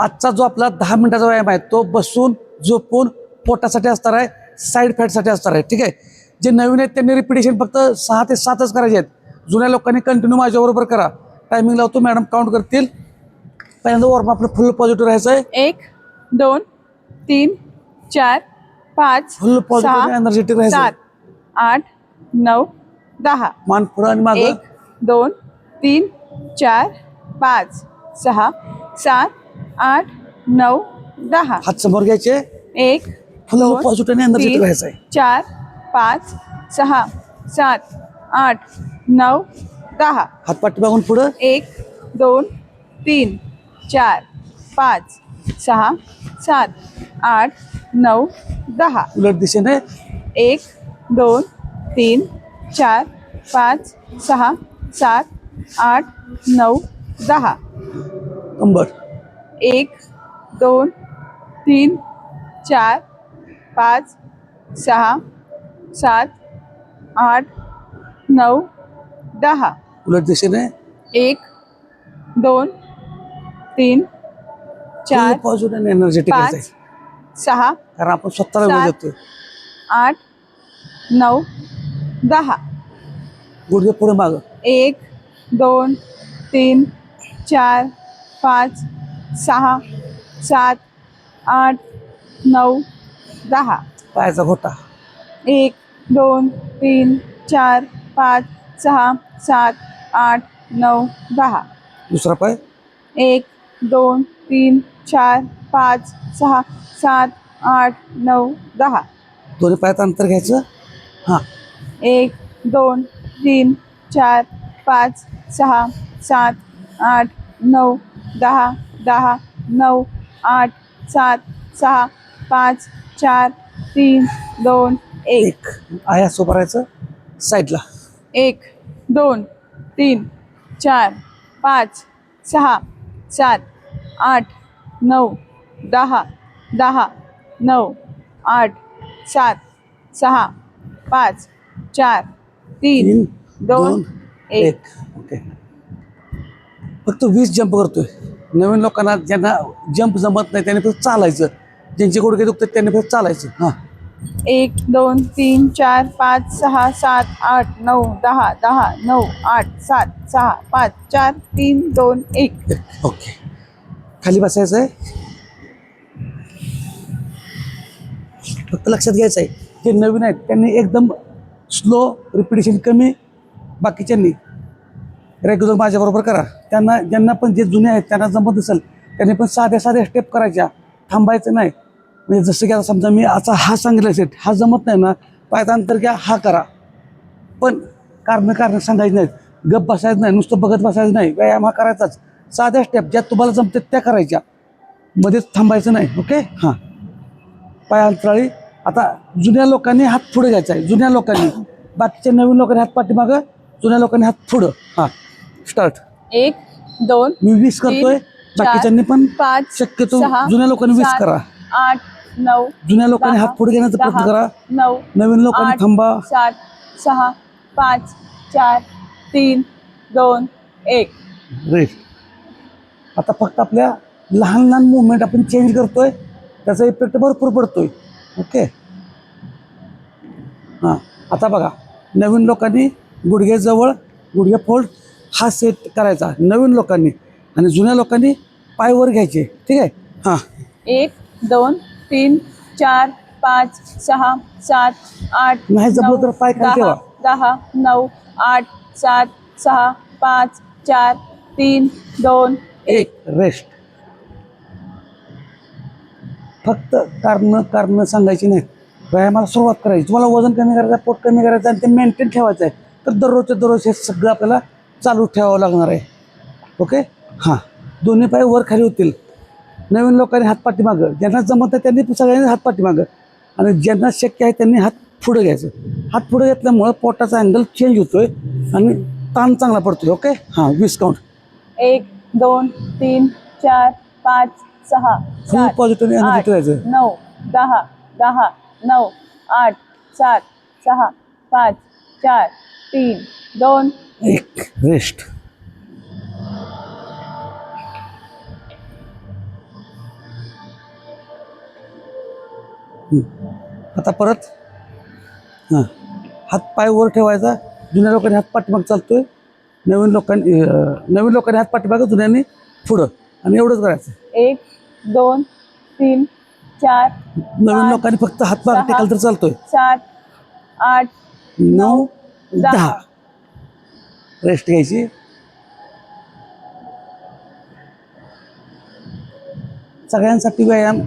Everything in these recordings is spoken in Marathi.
आजचा जो आपला 10 मिनिटाचा व्यायाम आहे तो बसून झोपून पोटासाठी असणार आहे, साईड फॅटसाठी असणार आहे. ठीक आहे. जे नवीन आहेत त्यांनी रिपिटेशन फक्त 6 ते 7च करायचे आहेत. जुन्या लोकांनी कंटिन्यू माझ्याबरोबर करा. टायमिंग लावतो, मॅडम काउंट करतील. पहिल्यांदा वॉर्म आपलं फुल पॉझिटिव्ह राहायचं आहे. 1 2 3 4 5 फुल पॉझिटिव्ह 6 एनर्जेटिक राहायचं 7 8 9 10. मान पुढं आणि मागं. 1 2 3 4 5 6 7 8 9 10. हात समोर घ्यायचे. 1 फुल 2 पॉझिटिव्ह आणि एनर्जेटिक 3 राहायचं आहे. 4 5 6 7 8 9 10. हात पाठीमागून पुढं. 1 2 3 4 5 6 7 8 9 10. उलट दिशेने. 1 2 3 4 5 6 7 8 9 10. कंबर. 1 2 3 4 5 6 7 8 9 10. उलट दिशेने. 1 2 3 4 पॉझिटिव्ह आणि एनर्जेटिक 5 राहायचं आहे. 6 कारण आपण स्वतःला वेळ 7 देतोय. 8 9 10. गुडघे पुढे मागं. 1 2 3 4 5 6 7 8 9 10. पायाचा घोटा. 1 2 3 4 5 6 7 8 9 10. दुसरा पाय. 1 2 3 4 5 6 7 8 9 10. दोन्ही पायात अंतर घ्यायचं. हां. 1 2 3 4 5 6 7 8 9 10 10 9 8 7 6 5 4 3 2 1. एक आया सोबत राहायचं साईडला. 1 2 3 4 5 6 7 8 9 10 10 9 8 7 6 5 4 3 2 1. ओके. फक्त 20 जंप करतोय. नवीन लोकांना ज्यांना जंप जमत नाही त्यांनी फक्त चालायचं. ज्यांचे गुडघे दुखतात त्यांनी फक्त चालायचं. हां. 1 2 3 4 5 6 7 8 9 10 10 9 8 7 6 5 4 3 2 1. ओके. खाली बसायचं आहे. फक्त लक्षात घ्यायचं आहे जे नवीन आहेत त्यांनी एकदम स्लो रिपिटेशन कमी, बाकीच्यांनी रेग्युलर माझ्याबरोबर करा. त्यांना ज्यांना पण जे जुने आहेत त्यांना जमत असेल त्यांनी पण साध्या साध्या स्टेप करायच्या, थांबायचं नाही. म्हणजे जसं की आता समजा मी आता हा सांगितलं सेट, हा जमत नाही ना, पायात अंतर घ्या, हा करा. पण कारण सांगायचं नाहीत, गप बसायचं नाही, नुसतं बघत बसायचं नाही, व्यायाम हा करायचाच. साध्या स्टेप ज्या तुम्हाला जमतात त्या करायच्या, मध्येच थांबायचं नाही. ओके. हां. पाय अंतराळी. आता जुन्या लोकांनी हात पुढे घ्यायचा आहे, जुन्या लोकांनी. बाकीच्या नवीन लोकांनी हात पाठीमागं, जुन्या लोकांनी हात पुढं. हां. स्टार्ट. 1 2 मी 20 करतोय, बाकीच्यांनी पण शक्यतो जुन्या लोकांनी 20 करा. 8 9 जुन्या लोकांनी हात पुढे घेण्याचा प्रयत्न करा. 9 नवीन लोकांनी थांबा. 7 6 5 4 3 2 1. रेस्ट. आता फक्त आपल्या लहान लहान मुवमेंट आपण चेंज करतोय, त्याचा इफेक्ट भरपूर पडतोय. ओके. हां. आता बघा, नवीन लोकांनी गुडघ्याजवळ गुडघे फोल्ड हा सेट करायचा नवीन लोकांनी, आणि जुन्या लोकांनी पायवर घ्यायचे. ठीक आहे. हां. 1 2 3 4 5 6 7 8 नाही जमलं तर पाय खाली ठेवा. 10 9 8 7 6 5 4 3 2 1. रेस्ट. फक्त कारण सांगायची नाहीत. व्यायामाला सुरुवात करायची. तुम्हाला वजन कमी करायचं, पोट कमी करायचं आणि ते मेंटेन ठेवायचं आहे, तर दररोजच्या दररोज हे सगळं आपल्याला चालू ठेवावं लागणार आहे. ओके. हां. दोन्ही पाय वर खाली होतील. नवीन लोकांनी हात पाठीमागं, ज्यांना जमत आहे त्यांनी सगळ्यांनी हात पाठीमागं, आणि ज्यांना शक्य आहे त्यांनी हात पुढे घ्यायचं. हात पुढे घेतल्यामुळं पोटाचा अँगल चेंज होतोय आणि ताण चांगला पडतोय. ओके. हां. 20 काउंट. 1 2 3 4 5 6 फुल 7 पॉझिटिव्ह एनर्जी 8 राहायचं. 9 10 10 9 8 7 6 5 4 3 2 1. रेस्ट. आता परत हां, हात पाय वर ठेवायचा. जुन्या लोकांनी हात पाठीमाग चालतोय, नवीन लोकांनी हात पाठीमाग, जुन्यांनी पुढं, आणि एवढंच करायचं. 1 2 3 4 नवीन लोकांनी फक्त हात मागे टेकला तर चालतोय. 7 8 9 10 10. रेस्ट घ्यायची. सगळ्यांसाठी व्यायाम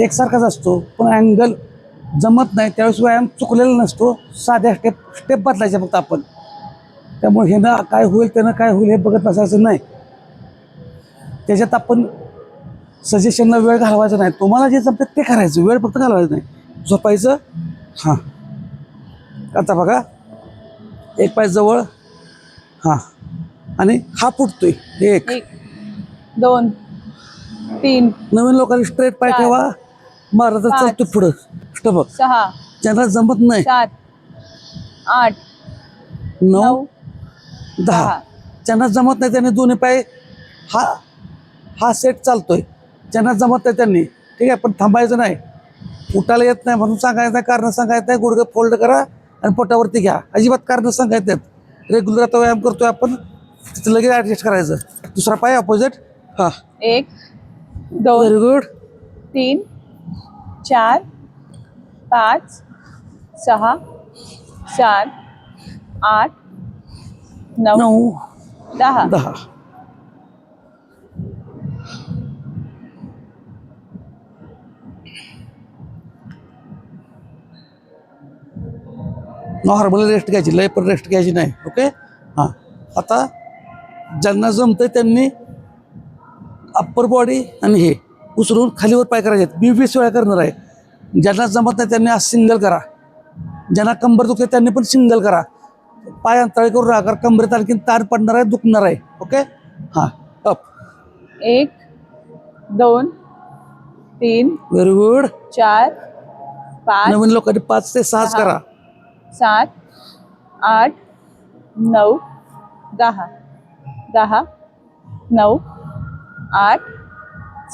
एकसारखाच असतो, पण अँगल जमत नाही त्यावेळेस व्यायाम चुकलेला नसतो. साध्या स्टेप बदलायच्या फक्त आपण. त्यामुळे हे ना काय होईल त्यानं काय होईल हे बघत बसायचं नाही. त्याच्यात आपण सजेशनला वेळ घालवायचा नाही. तुम्हाला जे जमतं ते करायचं, वेळ फक्त घालवायचं नाही. झोपायचं. हां, आता बघा, एक पाय जवळ. हां, आणि हा फुटतोय. 1 1 2 3 नवीन लोकांनी स्ट्रेट पाय 4 ठेवा, मारा तर 5 चालतोय पुढं स्टमक. 6 ज्यांना जमत नाही 7 8 9 9 10. ज्यांना जमत नाही त्यांनी दोन्ही पाय हा सेट चालतोय. ज्यांना जमत नाही त्यांनी ठीक आहे, पण थांबायचं नाही. उठायला येत नाही म्हणून सांगायचं नाही, कारण सांगायचं नाही. गुडघं फोल्ड करा आणि पोटावरती घ्या. अजिबात कारण सांगायचं नाहीत. रेग्युलर आता व्यायाम करतोय आपण, तिथं लगेच ॲडजस्ट करायचं. दुसरा पाय ऑपोजिट. हां, 1 2 व्हेरी गुड. 3 4 5 6 7 8 9 9 10. 10. नॉर्मल रेस्ट घ्यायची, लय पण रेस्ट घ्यायची नाही. ओके. हां, आता ज्यांना जमतंय त्यांनी अप्पर बॉडी आणि हे उचलून खालीवर पाय करायचे. मी 20 वेळा करणार आहे. ज्यांना जमत नाही त्यांनी आज सिंगल करा. ज्यांना कंबर दुखते त्यांनी पण सिंगल करा. पाय अंतराळी करून राहा, कारण कंबरेत आणखी ताण पडणार आहे, दुखणार आहे. ओके. हां, अप. 1 2 3 very good. 4 5 नवीन लोकांनी 5 ते 6 करा. 7 8 9 10 10 9 8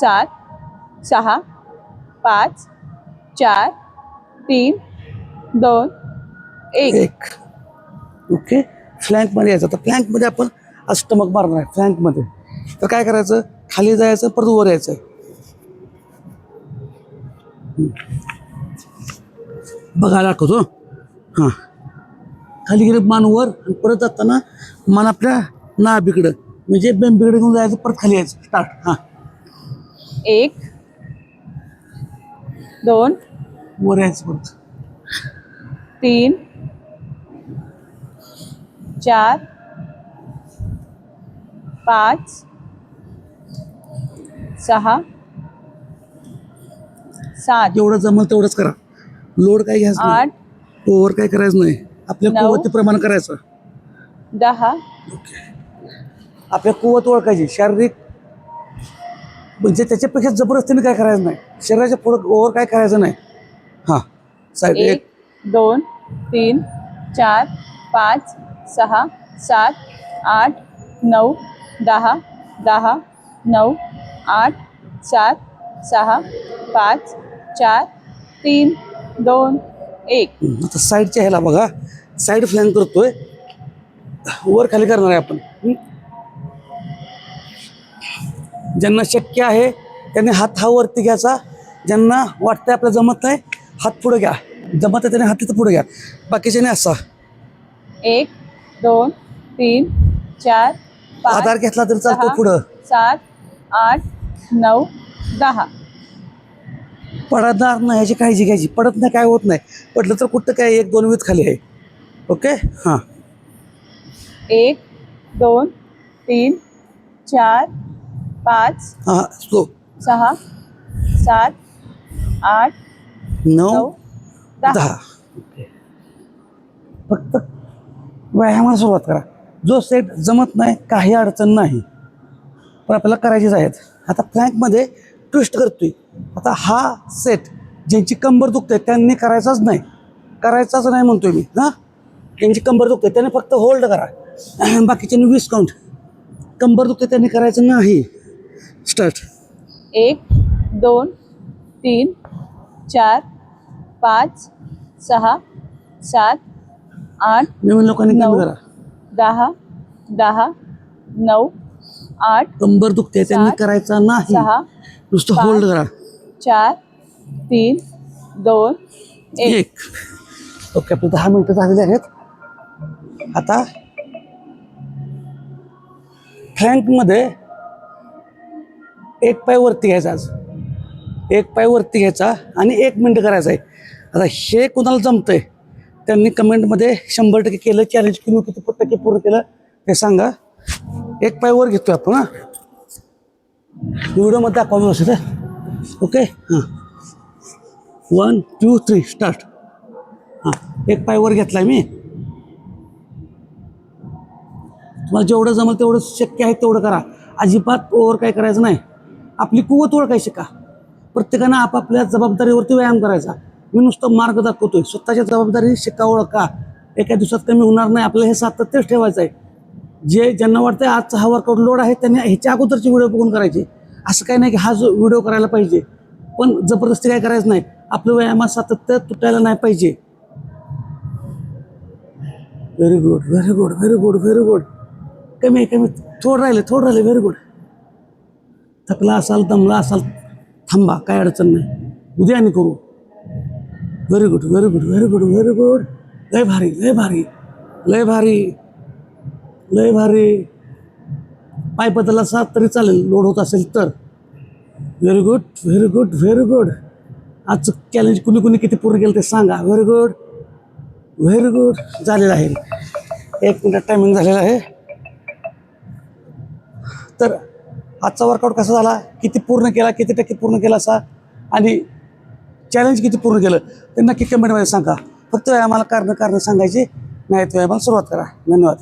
7 6 5 4 3 2 1. 1. ओके. फ्लँकमध्ये यायचं. तर फ्लँकमध्ये आपण अष्टमक मारणार आहे. फ्लँकमध्ये तर काय करायचं, खाली जायचं, परत वर यायचं. बघा दाखवतो. हां, खाली गेले मान वर, आणि परत जाताना मान आपल्या नाभीकडं, म्हणजे बेंबीकडे घेऊन जायचं, परत खाली यायचं. स्टार्ट. हां, 1 2 वर यायचं परत. 3 4 5 6 7 जेवढं जमल तेवढंच करा. लोड काय घ्यायचं नाही, 8 ओव्हर काय करायचं नाही. आपल्या 9 कुवतीप्रमाणे करायचं. 10 आपल्या कुवत ओळखायची. शारीरिक म्हणजे त्याच्यापेक्षा जबरदस्तीने काय करायचं नाही. शरीराच्या पुढं ओव्हर काय करायचं नाही. हां, साईड. 1 2 3 4 5 6 7 8 9 10 10 9 8 7 6 5 4 3 2 1. आता साईडच्या ह्याला बघा, साईड फ्लॅंक करतोय, वर खाली करणार आहे आपण. ज्यांना शक्य आहे त्यांनी हात हा वरती घ्यायचा. ज्यांना वाटतंय आपल्याला जमत नाही, हात पुढे घ्या. जमत आहे त्याने हात तिथं पुढे घ्या. बाकीच्याने असा 1 2 3 4 आधार 5 घेतला तरी चालतो 6 पुढं. 7 8 9 10. पडणार नाही ह्याची काळजी घ्यायची. पडत नाही काय होत नाही. पडलं तर कुठं काय 1 2 वीत खाली आहे. ओके. हां, 1 2 3 4 5 हां, स्लो. 6 7 8 9 9 10. 10. फक्त व्यायामाला सुरुवात करा. जो सेट जमत नाही काही अडचण नाही, पण आपल्याला करायचीच आहेत. आता फ्लँकमध्ये ट्विस्ट करतोय. आता हा सेट ज्यांची कंबर दुखते त्यांनी करायचाच नाही, करायचाच नाही म्हणतोय मी. हां, ज्यांची कंबर दुखते त्यांनी फक्त होल्ड करा. बाकीच्यांनी 20 काउंट. कंबर दुखते त्यांनी करायचं नाही. स्टार्ट. 1 2 3 4 5 6 7 8 नवीन लोकांनी कमी 9 करा. 10 10 9 8 कंबर दुखते त्यांनी 7 करायचा नाही, 6 नुसतं 5 होल्ड करा. 4 3 2 1. एक. ओके, आपले 10 मिनिटं झालेले आहेत. आता फ्लँकमध्ये एक पाय वरती घ्यायचा, आज एक पाय वरती घ्यायचा आणि 1 मिनिट करायचं आहे. आता हे कुणाला जमतंय त्यांनी कमेंटमध्ये 100% केलं, चॅलेंज किलो किती टक्के पूर्ण केलं ते सांगा. एक पाय वर घेतोय आपण. हां, व्हिडिओमध्ये दाखवा व्यवस्थित. ओके, हां, 1 2 3 स्टार्ट. हां, एक पाय वर घेतलाय मी. तुम्हाला जेवढं जमलं तेवढं शक्य आहे तेवढं करा. अजिबात ओव्हर काय करायचं नाही. आपली कुवत ओळखायची का. प्रत्येकानं आपापल्या जबाबदारीवरती व्यायाम करायचा. मी नुसतं मार्ग दाखवतोय. स्वतःच्या जबाबदारी शिका, ओळखा. एका दिवसात कमी होणार नाही. आपल्याला हे सातत्य ठेवायचं आहे. जे ज्यांना वाटतं आजचा हा वर्कआउट लोड आहे त्यांनी ह्याच्या अगोदरची व्हिडिओ बघून करायचे. असं काही नाही की हा जो व्हिडिओ करायला पाहिजे, पण जबरदस्ती काय करायचं नाही. आपलं व्यायामात सातत्य तुटायला नाही पाहिजे. Very good, very good, very good, very good. कमी कमी, थोडं राहिले, व्हेरी गुड. थकला असाल, दमला असाल, थांबा, काय अडचण नाही. उद्या आणि करू. Very good, very good, very good, very good. लय भारी, लय भारी, लय भारी, लय भारी. पाय बदलला असा तरी चालेल, लोड होत असेल तर. Very good, very good, very good. आजचं चॅलेंज कुणी किती पूर्ण केलं ते सांगा. Very good, very good. झालेलं आहे. 1 मिनिट टायमिंग झालेला आहे. तर आजचा वर्कआउट कसा झाला, किती पूर्ण केला, किती टक्के पूर्ण केला असा, आणि चॅलेंज किती पूर्ण केलं ते नक्की कमेंटमध्ये सांगा. फक्त व्यायामाला कारण सांगायची, नाही तर व्यायामाला सुरुवात करा. धन्यवाद.